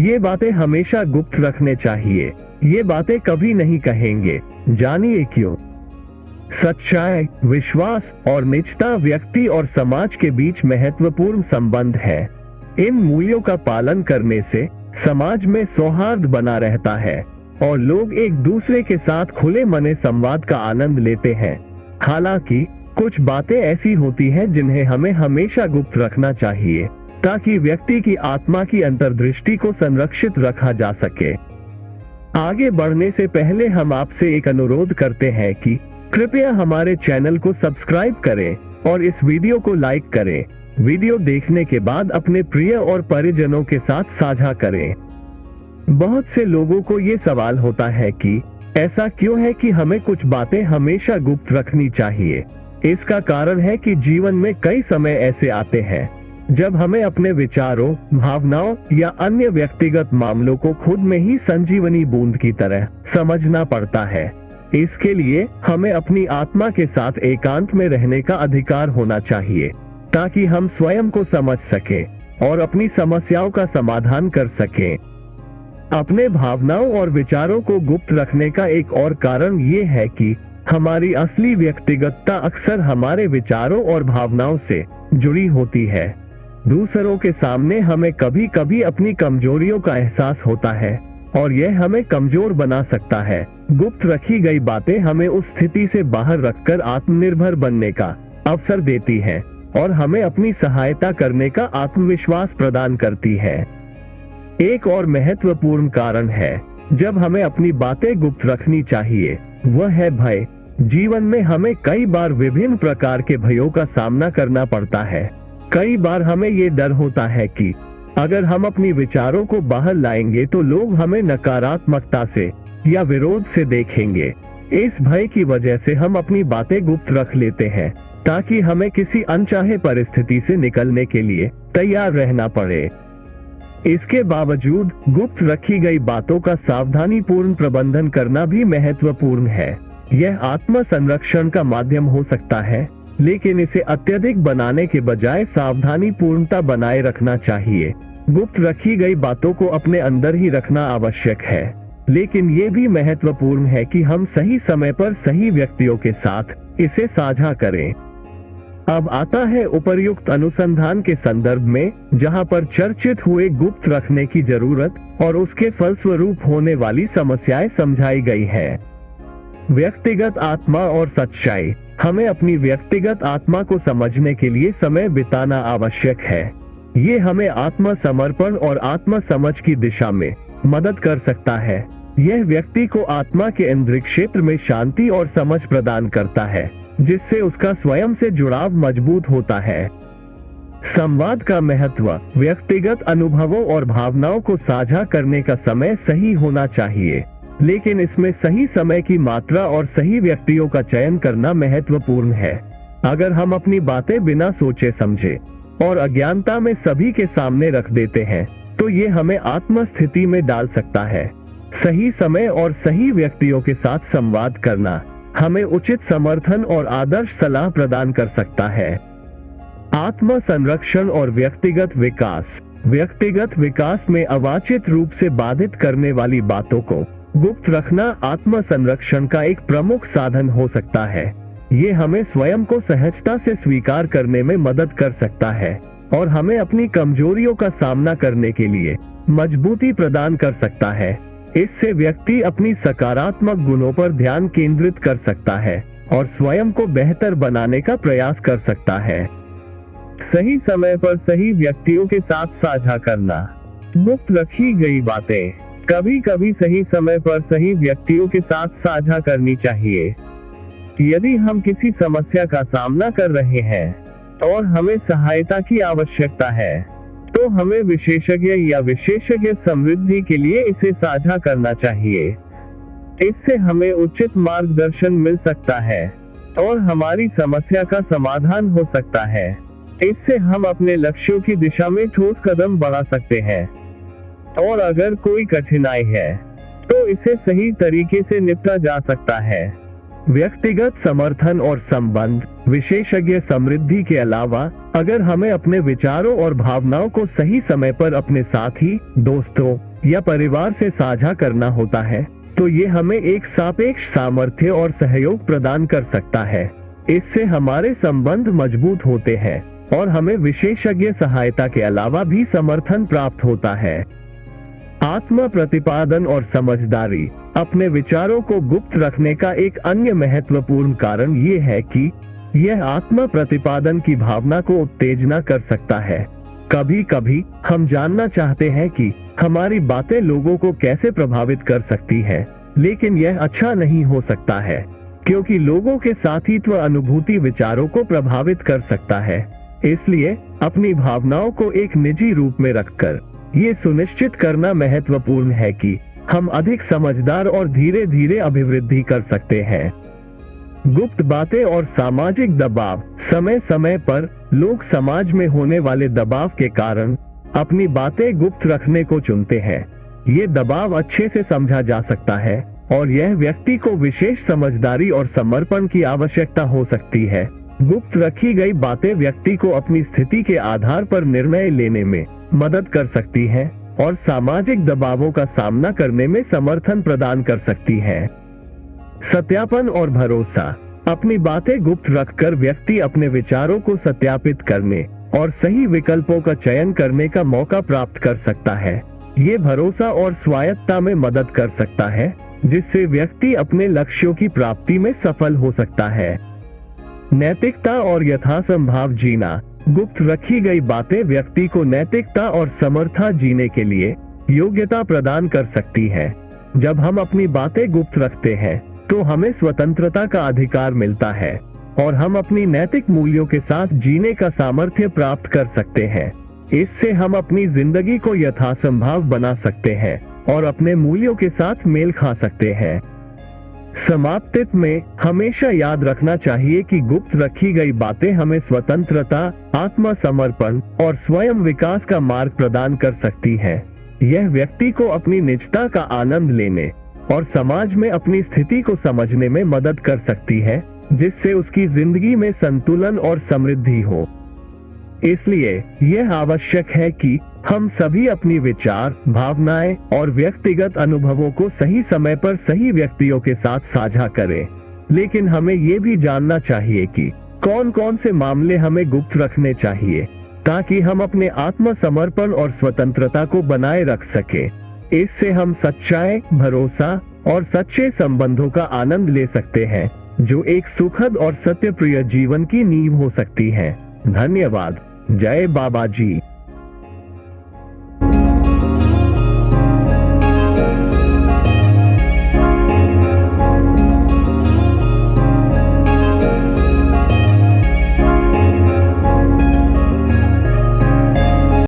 ये बातें हमेशा गुप्त रखने चाहिए। ये बातें कभी नहीं कहेंगे। जानिए क्यों। सच्चाई, विश्वास और निजता व्यक्ति और समाज के बीच महत्वपूर्ण संबंध है। इन मूल्यों का पालन करने से समाज में सौहार्द बना रहता है और लोग एक दूसरे के साथ खुले मने संवाद का आनंद लेते हैं। हालांकि कुछ बातें ऐसी होती हैं जिन्हें हमें हमेशा गुप्त रखना चाहिए ताकि व्यक्ति की आत्मा की अंतर्दृष्टि को संरक्षित रखा जा सके। आगे बढ़ने से पहले हम आपसे एक अनुरोध करते हैं कि कृपया हमारे चैनल को सब्सक्राइब करें और इस वीडियो को लाइक करें। वीडियो देखने के बाद अपने प्रिय और परिजनों के साथ साझा करें। बहुत से लोगों को ये सवाल होता है कि ऐसा क्यों है कि हमें कुछ बातें हमेशा गुप्त रखनी चाहिए। इसका कारण है कि जीवन में कई समय ऐसे आते हैं जब हमें अपने विचारों, भावनाओं या अन्य व्यक्तिगत मामलों को खुद में ही संजीवनी बूंद की तरह समझना पड़ता है। इसके लिए हमें अपनी आत्मा के साथ एकांत में रहने का अधिकार होना चाहिए ताकि हम स्वयं को समझ सकें और अपनी समस्याओं का समाधान कर सकें। अपने भावनाओं और विचारों को गुप्त रखने का एक और कारण ये है कि हमारी असली व्यक्तिगतता अक्सर हमारे विचारों और भावनाओं से जुड़ी होती है। दूसरों के सामने हमें कभी कभी अपनी कमजोरियों का एहसास होता है और यह हमें कमजोर बना सकता है। गुप्त रखी गई बातें हमें उस स्थिति से बाहर रखकर आत्मनिर्भर बनने का अवसर देती हैं और हमें अपनी सहायता करने का आत्मविश्वास प्रदान करती है। एक और महत्वपूर्ण कारण है जब हमें अपनी बातें गुप्त रखनी चाहिए, वह है भय। जीवन में हमें कई बार विभिन्न प्रकार के भयों का सामना करना पड़ता है। कई बार हमें ये डर होता है कि अगर हम अपनी विचारों को बाहर लाएंगे तो लोग हमें नकारात्मकता से या विरोध से देखेंगे। इस भय की वजह से हम अपनी बातें गुप्त रख लेते हैं ताकि हमें किसी अनचाहे परिस्थिति से निकलने के लिए तैयार रहना पड़े। इसके बावजूद गुप्त रखी गई बातों का सावधानीपूर्ण प्रबंधन करना भी महत्वपूर्ण है। यह आत्म संरक्षण का माध्यम हो सकता है, लेकिन इसे अत्यधिक बनाने के बजाय सावधानी पूर्णता बनाए रखना चाहिए। गुप्त रखी गई बातों को अपने अंदर ही रखना आवश्यक है, लेकिन ये भी महत्वपूर्ण है कि हम सही समय पर सही व्यक्तियों के साथ इसे साझा करें। अब आता है उपर्युक्त अनुसंधान के संदर्भ में, जहां पर चर्चित हुए गुप्त रखने की जरूरत और उसके फलस्वरूप होने वाली समस्याएं समझाई गई है। व्यक्तिगत आत्मा और सच्चाई। हमें अपनी व्यक्तिगत आत्मा को समझने के लिए समय बिताना आवश्यक है। ये हमें आत्मसमर्पण और आत्म समझ की दिशा में मदद कर सकता है। यह व्यक्ति को आत्मा के इंद्रिय क्षेत्र में शांति और समझ प्रदान करता है, जिससे उसका स्वयं से जुड़ाव मजबूत होता है। संवाद का महत्व। व्यक्तिगत अनुभवों और भावनाओं को साझा करने का समय सही होना चाहिए, लेकिन इसमें सही समय की मात्रा और सही व्यक्तियों का चयन करना महत्वपूर्ण है। अगर हम अपनी बातें बिना सोचे समझे और अज्ञानता में सभी के सामने रख देते हैं तो ये हमें आत्म स्थिति में डाल सकता है। सही समय और सही व्यक्तियों के साथ संवाद करना हमें उचित समर्थन और आदर्श सलाह प्रदान कर सकता है। आत्म संरक्षण और व्यक्तिगत विकास। व्यक्तिगत विकास में अवांछित रूप से बाधित करने वाली बातों को गुप्त रखना आत्म संरक्षण का एक प्रमुख साधन हो सकता है। ये हमें स्वयं को सहजता से स्वीकार करने में मदद कर सकता है और हमें अपनी कमजोरियों का सामना करने के लिए मजबूती प्रदान कर सकता है। इससे व्यक्ति अपनी सकारात्मक गुणों पर ध्यान केंद्रित कर सकता है और स्वयं को बेहतर बनाने का प्रयास कर सकता है। सही समय पर सही व्यक्तियों के साथ साझा करना। गुप्त रखी गई बातें कभी कभी सही समय पर सही व्यक्तियों के साथ साझा करनी चाहिए। यदि हम किसी समस्या का सामना कर रहे हैं और हमें सहायता की आवश्यकता है, तो हमें विशेषज्ञ या विशेषज्ञ समृद्धि के लिए इसे साझा करना चाहिए। इससे हमें उचित मार्गदर्शन मिल सकता है और हमारी समस्या का समाधान हो सकता है। इससे हम अपने लक्ष्यों की दिशा में ठोस कदम बढ़ा सकते हैं। और अगर कोई कठिनाई है तो इसे सही तरीके से निपटा जा सकता है। व्यक्तिगत समर्थन और संबंध। विशेषज्ञ समृद्धि के अलावा अगर हमें अपने विचारों और भावनाओं को सही समय पर अपने साथी, दोस्तों या परिवार से साझा करना होता है तो ये हमें एक सापेक्ष सामर्थ्य और सहयोग प्रदान कर सकता है। इससे हमारे संबंध मजबूत होते हैं और हमें विशेषज्ञ सहायता के अलावा भी समर्थन प्राप्त होता है। आत्म प्रतिपादन और समझदारी। अपने विचारों को गुप्त रखने का एक अन्य महत्वपूर्ण कारण ये है कि यह आत्म प्रतिपादन की भावना को उत्तेजना कर सकता है। कभी कभी हम जानना चाहते हैं कि हमारी बातें लोगों को कैसे प्रभावित कर सकती है, लेकिन यह अच्छा नहीं हो सकता है क्योंकि लोगों के साथीत्व अनुभूति विचारों को प्रभावित कर सकता है। इसलिए अपनी भावनाओं को एक निजी रूप में रखकर ये सुनिश्चित करना महत्वपूर्ण है कि हम अधिक समझदार और धीरे धीरे अभिवृद्धि कर सकते हैं। गुप्त बातें और सामाजिक दबाव। समय समय पर लोग समाज में होने वाले दबाव के कारण अपनी बातें गुप्त रखने को चुनते हैं। ये दबाव अच्छे से समझा जा सकता है और यह व्यक्ति को विशेष समझदारी और समर्पण की आवश्यकता हो सकती है। गुप्त रखी गई बातें व्यक्ति को अपनी स्थिति के आधार पर निर्णय लेने में मदद कर सकती हैं और सामाजिक दबावों का सामना करने में समर्थन प्रदान कर सकती हैं। सत्यापन और भरोसा। अपनी बातें गुप्त रखकर व्यक्ति अपने विचारों को सत्यापित करने और सही विकल्पों का चयन करने का मौका प्राप्त कर सकता है। ये भरोसा और स्वायत्तता में मदद कर सकता है, जिससे व्यक्ति अपने लक्ष्यों की प्राप्ति में सफल हो सकता है। नैतिकता और यथासंभव जीना। गुप्त रखी गई बातें व्यक्ति को नैतिकता और समर्था जीने के लिए योग्यता प्रदान कर सकती है। जब हम अपनी बातें गुप्त रखते हैं तो हमें स्वतंत्रता का अधिकार मिलता है और हम अपनी नैतिक मूल्यों के साथ जीने का सामर्थ्य प्राप्त कर सकते हैं। इससे हम अपनी जिंदगी को यथासंभव बना सकते हैं और अपने मूल्यों के साथ मेल खा सकते हैं। समाप्ति में हमेशा याद रखना चाहिए कि गुप्त रखी गई बातें हमें स्वतंत्रता, आत्मसमर्पण और स्वयं विकास का मार्ग प्रदान कर सकती हैं। यह व्यक्ति को अपनी निजता का आनंद लेने और समाज में अपनी स्थिति को समझने में मदद कर सकती है, जिससे उसकी जिंदगी में संतुलन और समृद्धि हो। इसलिए यह आवश्यक है कि हम सभी अपनी विचार, भावनाएं और व्यक्तिगत अनुभवों को सही समय पर सही व्यक्तियों के साथ साझा करें। लेकिन हमें ये भी जानना चाहिए कि कौन कौन से मामले हमें गुप्त रखने चाहिए, ताकि हम अपने आत्मसमर्पण और स्वतंत्रता को बनाए रख सकें। इससे हम सच्चाई, भरोसा और सच्चे संबंधों का आनंद ले सकते हैं, जो एक सुखद और सत्यप्रिय जीवन की नींव हो सकती है। धन्यवाद। जय बाबा जी।